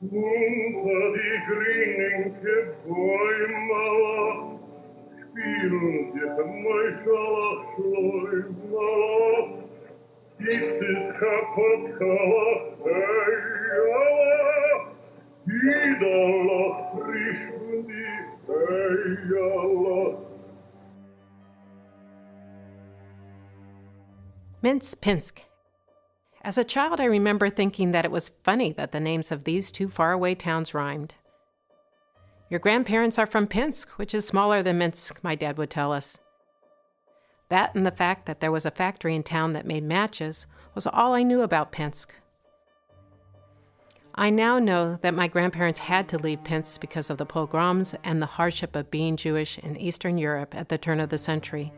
Unter die grinke Bäume spielen die Mäuschalach Schleumala. Ist es kaputt, Idala frisch die Eyala. Pinsk. As a child, I remember thinking that it was funny that the names of these two faraway towns rhymed. Your grandparents are from Pinsk, which is smaller than Minsk, my dad would tell us. That and the fact that there was a factory in town that made matches was all I knew about Pinsk. I now know that my grandparents had to leave Pinsk because of the pogroms and the hardship of being Jewish in Eastern Europe at the turn of the century.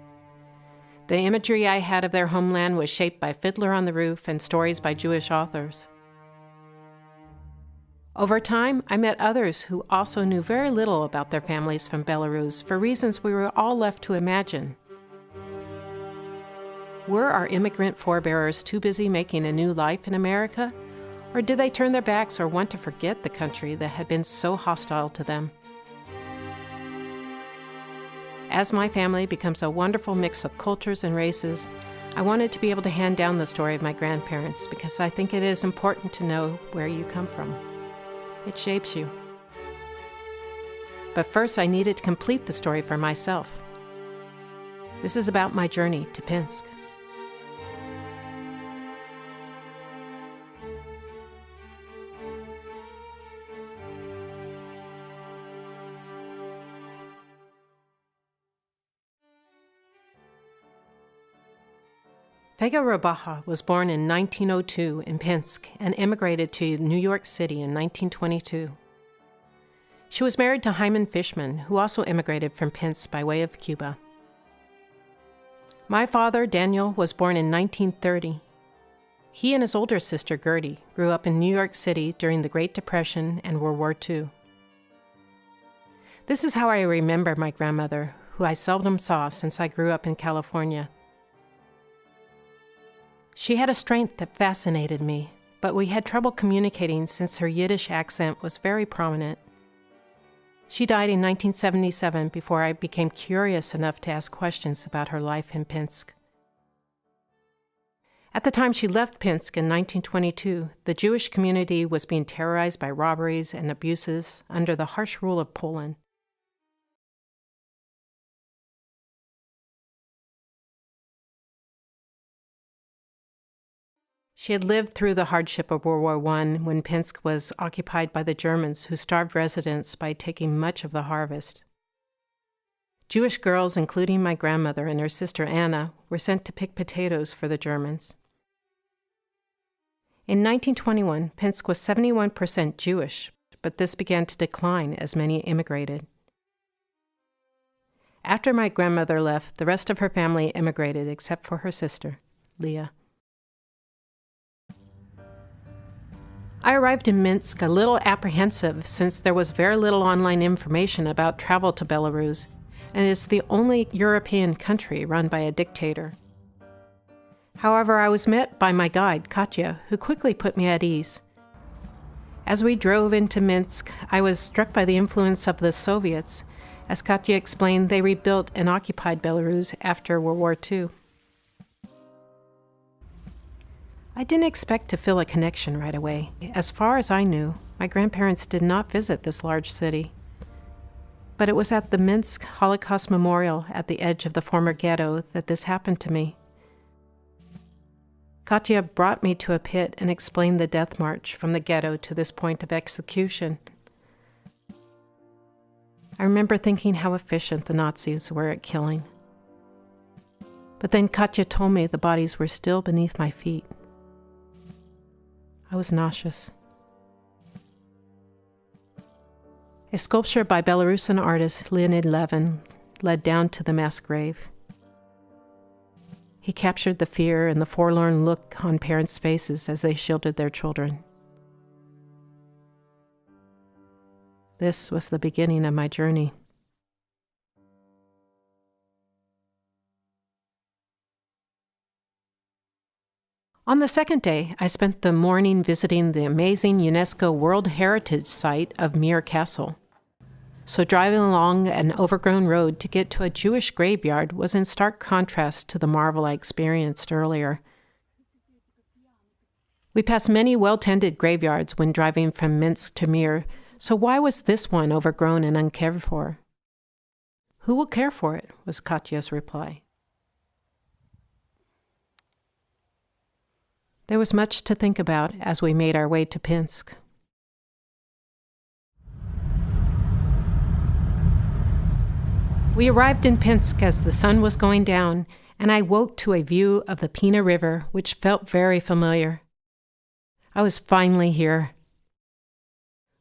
The imagery I had of their homeland was shaped by Fiddler on the Roof and stories by Jewish authors. Over time, I met others who also knew very little about their families from Belarus for reasons we were all left to imagine. Were our immigrant forebears too busy making a new life in America? Or did they turn their backs or want to forget the country that had been so hostile to them? As my family becomes a wonderful mix of cultures and races, I wanted to be able to hand down the story of my grandparents because I think it is important to know where you come from. It shapes you. But first, I needed to complete the story for myself. This is about my journey to Pinsk. Vega Rabaha was born in 1902 in Pinsk and immigrated to New York City in 1922. She was married to Hyman Fishman, who also immigrated from Pinsk by way of Cuba. My father, Daniel, was born in 1930. He and his older sister, Gertie, grew up in New York City during the Great Depression and World War II. This is how I remember my grandmother, who I seldom saw since I grew up in California. She had a strength that fascinated me, but we had trouble communicating since her Yiddish accent was very prominent. She died in 1977 before I became curious enough to ask questions about her life in Pinsk. At the time she left Pinsk in 1922, the Jewish community was being terrorized by robberies and abuses under the harsh rule of Poland. She had lived through the hardship of World War I when Pinsk was occupied by the Germans, who starved residents by taking much of the harvest. Jewish girls, including my grandmother and her sister Anna, were sent to pick potatoes for the Germans. In 1921, Pinsk was 71% Jewish, but this began to decline as many immigrated. After my grandmother left, the rest of her family immigrated except for her sister, Leah. I arrived in Minsk a little apprehensive since there was very little online information about travel to Belarus, and is the only European country run by a dictator. However, I was met by my guide, Katya, who quickly put me at ease. As we drove into Minsk, I was struck by the influence of the Soviets. As Katya explained, they rebuilt and occupied Belarus after World War II. I didn't expect to feel a connection right away. As far as I knew, my grandparents did not visit this large city. But it was at the Minsk Holocaust Memorial at the edge of the former ghetto that this happened to me. Katya brought me to a pit and explained the death march from the ghetto to this point of execution. I remember thinking how efficient the Nazis were at killing. But then Katya told me the bodies were still beneath my feet. I was nauseous. A sculpture by Belarusian artist Leonid Levin led down to the mass grave. He captured the fear and the forlorn look on parents' faces as they shielded their children. This was the beginning of my journey. On the second day, I spent the morning visiting the amazing UNESCO World Heritage Site of Mir Castle. So driving along an overgrown road to get to a Jewish graveyard was in stark contrast to the marvel I experienced earlier. We passed many well-tended graveyards when driving from Minsk to Mir, so why was this one overgrown and uncared for? Who will care for it? Was Katya's reply. There was much to think about as we made our way to Pinsk. We arrived in Pinsk as the sun was going down, and I woke to a view of the Pina River, which felt very familiar. I was finally here.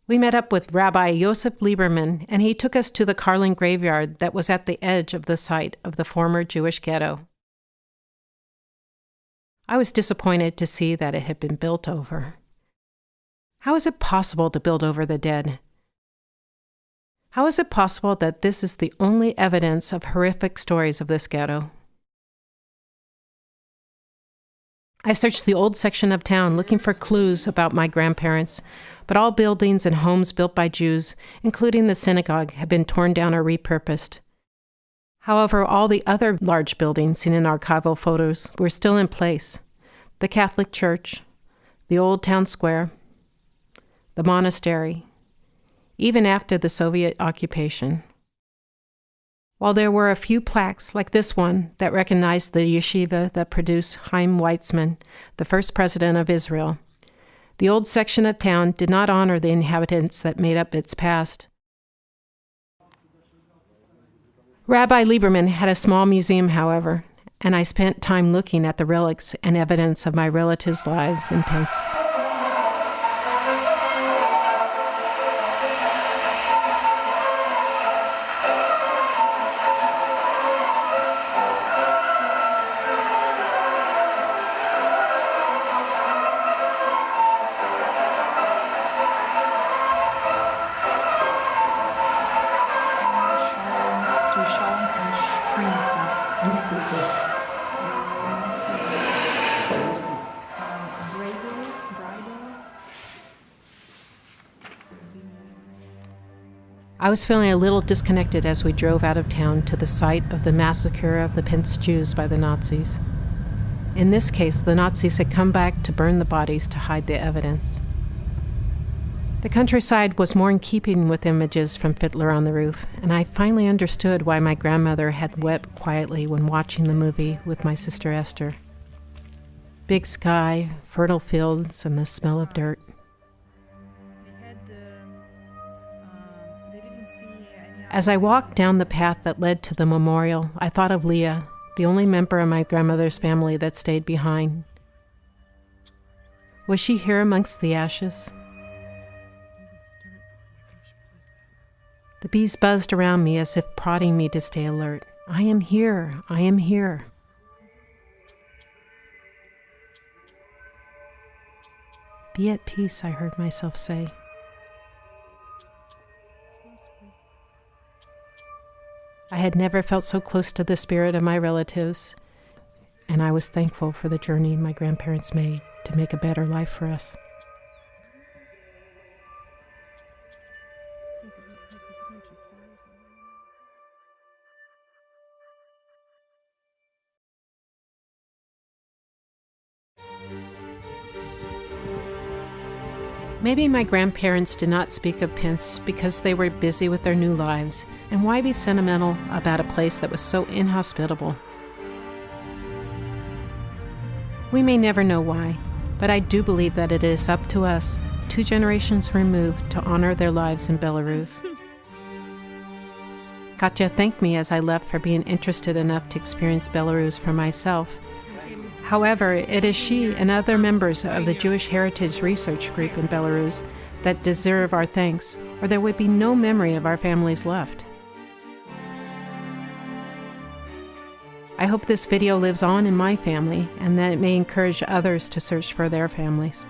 We met up with Rabbi Yosef Lieberman, and he took us to the Karlin graveyard that was at the edge of the site of the former Jewish ghetto. I was disappointed to see that it had been built over. How is it possible to build over the dead? How is it possible that this is the only evidence of horrific stories of this ghetto? I searched the old section of town looking for clues about my grandparents, but all buildings and homes built by Jews, including the synagogue, had been torn down or repurposed. However, all the other large buildings seen in archival photos were still in place. The Catholic Church, the old town square, the monastery, even after the Soviet occupation. While there were a few plaques like this one that recognized the yeshiva that produced Chaim Weizmann, the first president of Israel, the old section of town did not honor the inhabitants that made up its past. Rabbi Lieberman had a small museum, however, and I spent time looking at the relics and evidence of my relatives' lives in Pinsk. I was feeling a little disconnected as we drove out of town to the site of the massacre of the Pinsk Jews by the Nazis. In this case, the Nazis had come back to burn the bodies to hide the evidence. The countryside was more in keeping with images from Fiddler on the Roof, and I finally understood why my grandmother had wept quietly when watching the movie with my sister Esther. Big sky, fertile fields, and the smell of dirt. As I walked down the path that led to the memorial, I thought of Leah, the only member of my grandmother's family that stayed behind. Was she here amongst the ashes? The bees buzzed around me as if prodding me to stay alert. I am here. I am here. Be at peace, I heard myself say. I had never felt so close to the spirit of my relatives, and I was thankful for the journey my grandparents made to make a better life for us. Maybe my grandparents did not speak of Pinsk because they were busy with their new lives, and why be sentimental about a place that was so inhospitable? We may never know why, but I do believe that it is up to us, 2 generations removed, to honor their lives in Belarus. Katya thanked me as I left for being interested enough to experience Belarus for myself. However, it is she and other members of the Jewish Heritage Research Group in Belarus that deserve our thanks, or there would be no memory of our families left. I hope this video lives on in my family and that it may encourage others to search for their families.